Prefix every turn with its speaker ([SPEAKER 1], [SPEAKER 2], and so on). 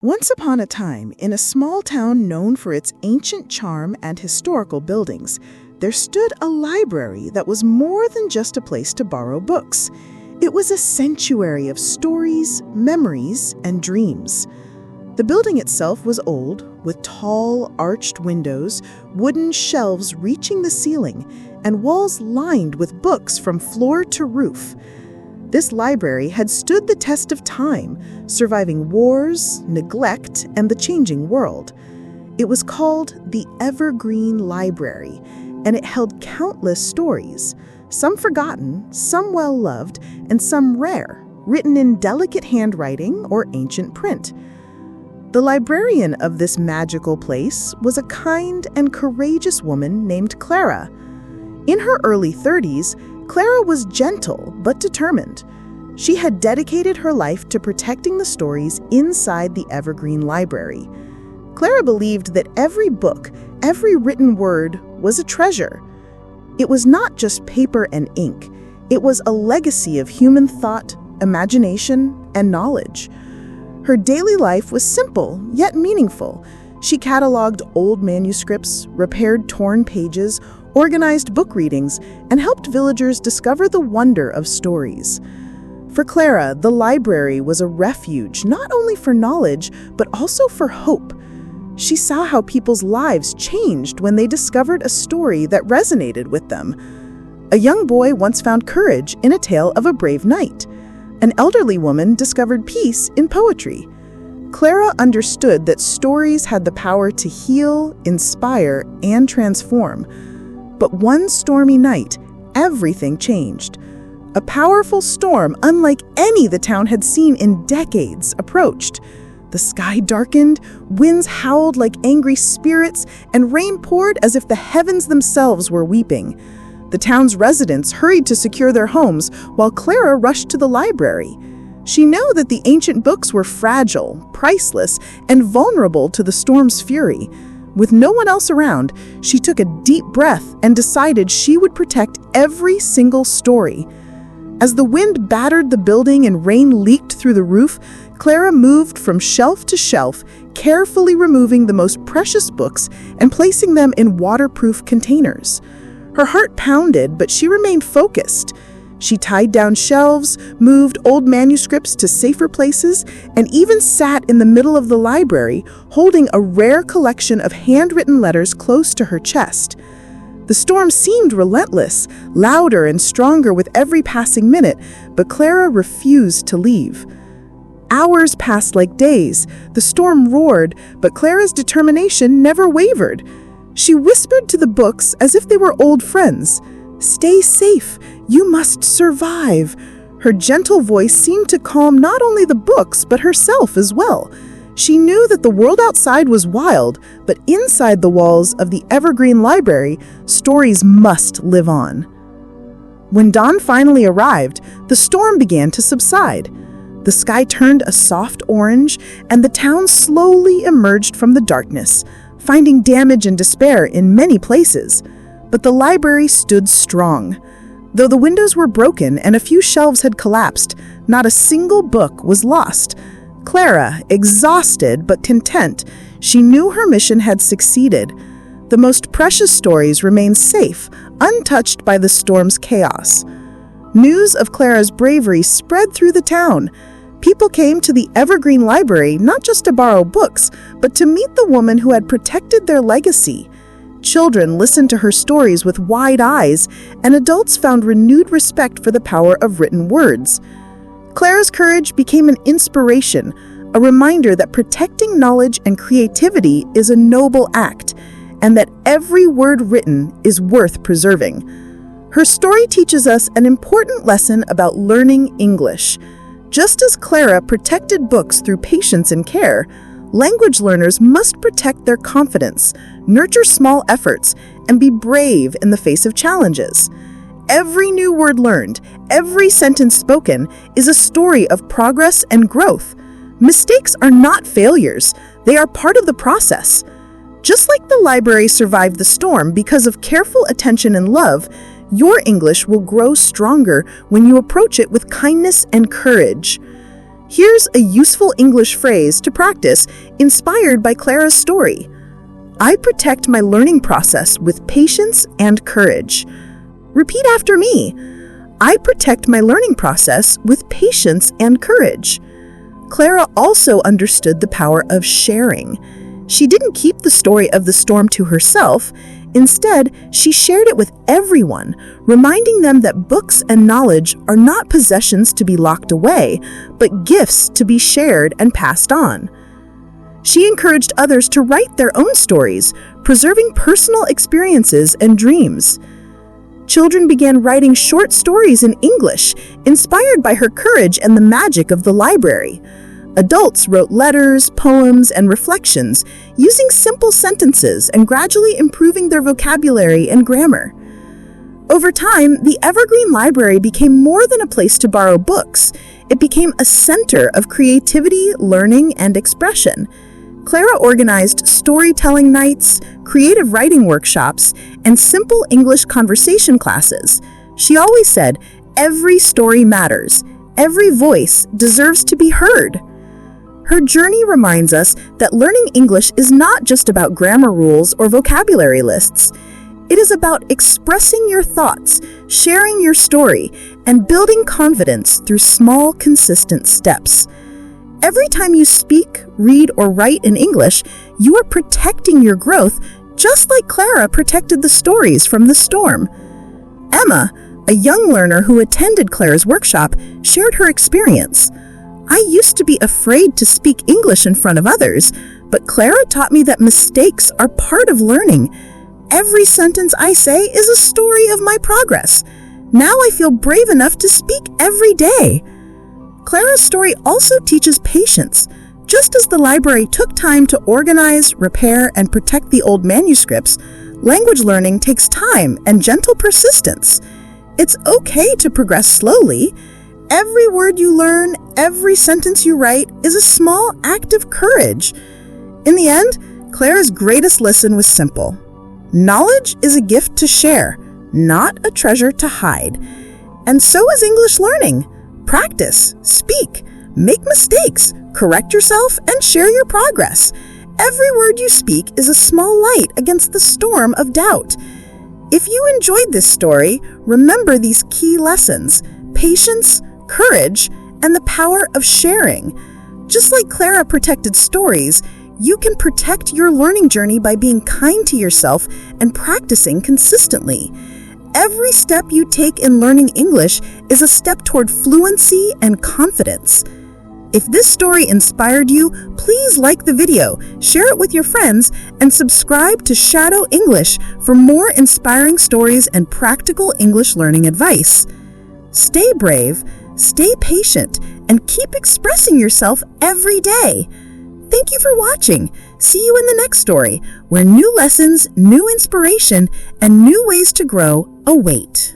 [SPEAKER 1] Once upon a time, in a small town known for its ancient charm and historical buildings, there stood a library that was more than just a place to borrow books. It was a sanctuary of stories, memories, and dreams. The building itself was old, with tall, arched windows, wooden shelves reaching the ceiling, and walls lined with books from floor to roof. This library had stood the test of time, surviving wars, neglect, and the changing world. It was called the Evergreen Library, and it held countless stories, some forgotten, some well-loved, and some rare, written in delicate handwriting or ancient print. The librarian of this magical place was a kind and courageous woman named Clara. In her early 30s, Clara was gentle but determined. She had dedicated her life to protecting the stories inside the Evergreen Library. Clara believed that every book, every written word, was a treasure. It was not just paper and ink. It was a legacy of human thought, imagination, and knowledge. Her daily life was simple, yet meaningful. She cataloged old manuscripts, repaired torn pages, organized book readings, and helped villagers discover the wonder of stories. For Clara, the library was a refuge not only for knowledge, but also for hope. She saw how people's lives changed when they discovered a story that resonated with them. A young boy once found courage in a tale of a brave knight. An elderly woman discovered peace in poetry. Clara understood that stories had the power to heal, inspire, and transform. But one stormy night, everything changed. A powerful storm, unlike any the town had seen in decades, approached. The sky darkened, winds howled like angry spirits, and rain poured as if the heavens themselves were weeping. The town's residents hurried to secure their homes, while Clara rushed to the library. She knew that the ancient books were fragile, priceless, and vulnerable to the storm's fury. With no one else around, she took a deep breath and decided she would protect every single story. As the wind battered the building and rain leaked through the roof, Clara moved from shelf to shelf, carefully removing the most precious books and placing them in waterproof containers. Her heart pounded, but she remained focused. She tied down shelves, moved old manuscripts to safer places, and even sat in the middle of the library, holding a rare collection of handwritten letters close to her chest. The storm seemed relentless, louder and stronger with every passing minute, but Clara refused to leave. Hours passed like days. The storm roared, but Clara's determination never wavered. She whispered to the books as if they were old friends. "Stay safe. You must survive." Her gentle voice seemed to calm not only the books, but herself as well. She knew that the world outside was wild, but inside the walls of the Evergreen Library, stories must live on. When dawn finally arrived, the storm began to subside. The sky turned a soft orange, and the town slowly emerged from the darkness, finding damage and despair in many places. But the library stood strong. Though the windows were broken and a few shelves had collapsed, not a single book was lost. Clara, exhausted but content, she knew her mission had succeeded. The most precious stories remained safe, untouched by the storm's chaos. News of Clara's bravery spread through the town. People came to the Evergreen Library not just to borrow books, but to meet the woman who had protected their legacy. Children listened to her stories with wide eyes, and adults found renewed respect for the power of written words. Clara's courage became an inspiration, a reminder that protecting knowledge and creativity is a noble act, and that every word written is worth preserving. Her story teaches us an important lesson about learning English. Just as Clara protected books through patience and care, language learners must protect their confidence, nurture small efforts, and be brave in the face of challenges. Every new word learned, every sentence spoken, is a story of progress and growth. Mistakes are not failures, they are part of the process. Just like the library survived the storm because of careful attention and love, your English will grow stronger when you approach it with kindness and courage. Here's a useful English phrase to practice inspired by Clara's story. I protect my learning process with patience and courage. Repeat after me. I protect my learning process with patience and courage. Clara also understood the power of sharing. She didn't keep the story of the storm to herself. Instead, she shared it with everyone, reminding them that books and knowledge are not possessions to be locked away, but gifts to be shared and passed on. She encouraged others to write their own stories, preserving personal experiences and dreams. Children began writing short stories in English, inspired by her courage and the magic of the library. Adults wrote letters, poems, and reflections, using simple sentences and gradually improving their vocabulary and grammar. Over time, the Evergreen Library became more than a place to borrow books. It became a center of creativity, learning, and expression. Clara organized storytelling nights, creative writing workshops, and simple English conversation classes. She always said, "Every story matters. Every voice deserves to be heard." Her journey reminds us that learning English is not just about grammar rules or vocabulary lists. It is about expressing your thoughts, sharing your story, and building confidence through small, consistent steps. Every time you speak, read, or write in English, you are protecting your growth, just like Clara protected the stories from the storm. Emma, a young learner who attended Clara's workshop, shared her experience. I used to be afraid to speak English in front of others, but Clara taught me that mistakes are part of learning. Every sentence I say is a story of my progress. Now I feel brave enough to speak every day. Clara's story also teaches patience. Just as the library took time to organize, repair, and protect the old manuscripts, language learning takes time and gentle persistence. It's okay to progress slowly. Every word you learn, every sentence you write is a small act of courage. In the end, Clara's greatest lesson was simple. Knowledge is a gift to share, not a treasure to hide. And so is English learning. Practice, speak, make mistakes, correct yourself, and share your progress. Every word you speak is a small light against the storm of doubt. If you enjoyed this story, remember these key lessons: patience, courage, and the power of sharing. Just like Clara protected stories, you can protect your learning journey by being kind to yourself and practicing consistently. Every step you take in learning English is a step toward fluency and confidence. If this story inspired you, please like the video, share it with your friends, and subscribe to Shadow English for more inspiring stories and practical English learning advice. Stay brave, stay patient, and keep expressing yourself every day. Thank you for watching. See you in the next story, where new lessons, new inspiration, and new ways to grow await.